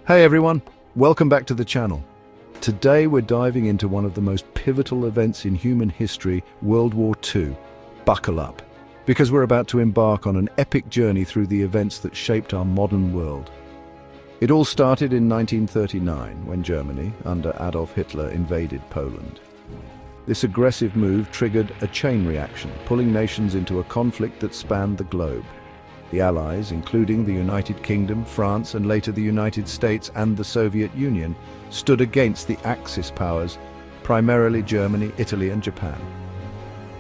Hey everyone, welcome back to the channel. Today we're diving into one of the most pivotal events in human history, World War II. Buckle up, because we're about to embark on an epic journey through the events that shaped our modern world. It all started in 1939, when Germany, under Adolf Hitler, invaded Poland. This aggressive move triggered a chain reaction, pulling nations into a conflict that spanned the globe. The Allies, including the United Kingdom, France, and later the United States and the Soviet Union, stood against the Axis powers, primarily Germany, Italy, and Japan.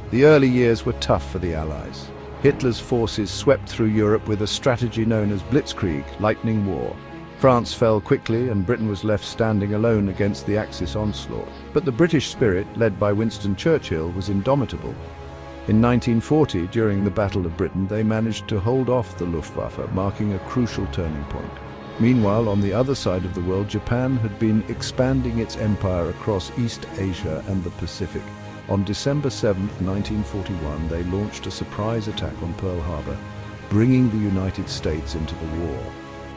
The early years were tough for the Allies. Hitler's forces swept through Europe with a strategy known as Blitzkrieg, Lightning War. France fell quickly and Britain was left standing alone against the Axis onslaught. But the British spirit, led by Winston Churchill, was indomitable. In 1940, during the Battle of Britain, they managed to hold off the Luftwaffe, marking a crucial turning point. Meanwhile, on the other side of the world, Japan had been expanding its empire across East Asia and the Pacific. On December 7, 1941, they launched a surprise attack on Pearl Harbor, bringing the United States into the war.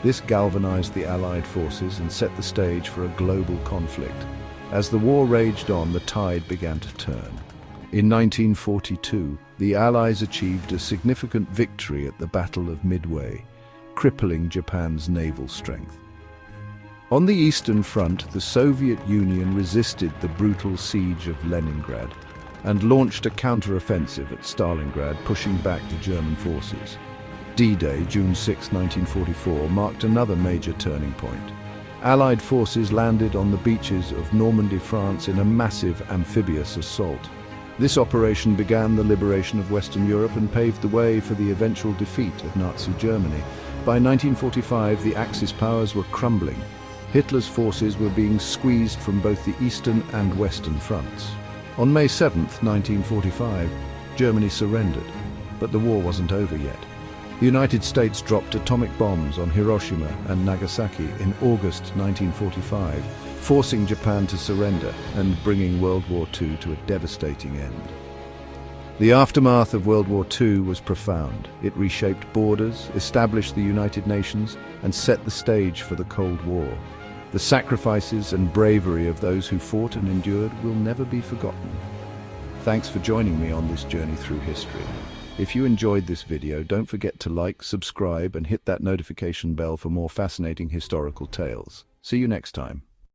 This galvanized the Allied forces and set the stage for a global conflict. As the war raged on, the tide began to turn. In 1942, the Allies achieved a significant victory at the Battle of Midway, crippling Japan's naval strength. On the Eastern Front, the Soviet Union resisted the brutal siege of Leningrad and launched a counter-offensive at Stalingrad, pushing back the German forces. D-Day, June 6, 1944, marked another major turning point. Allied forces landed on the beaches of Normandy, France, in a massive amphibious assault. This operation began the liberation of Western Europe and paved the way for the eventual defeat of Nazi Germany. By 1945, the Axis powers were crumbling. Hitler's forces were being squeezed from both the eastern and western fronts. On May 7, 1945, Germany surrendered, but the war wasn't over yet. The United States dropped atomic bombs on Hiroshima and Nagasaki in August 1945, forcing Japan to surrender and bringing World War II to a devastating end. The aftermath of World War II was profound. It reshaped borders, established the United Nations, and set the stage for the Cold War. The sacrifices and bravery of those who fought and endured will never be forgotten. Thanks for joining me on this journey through history. If you enjoyed this video, don't forget to like, subscribe, and hit that notification bell for more fascinating historical tales. See you next time.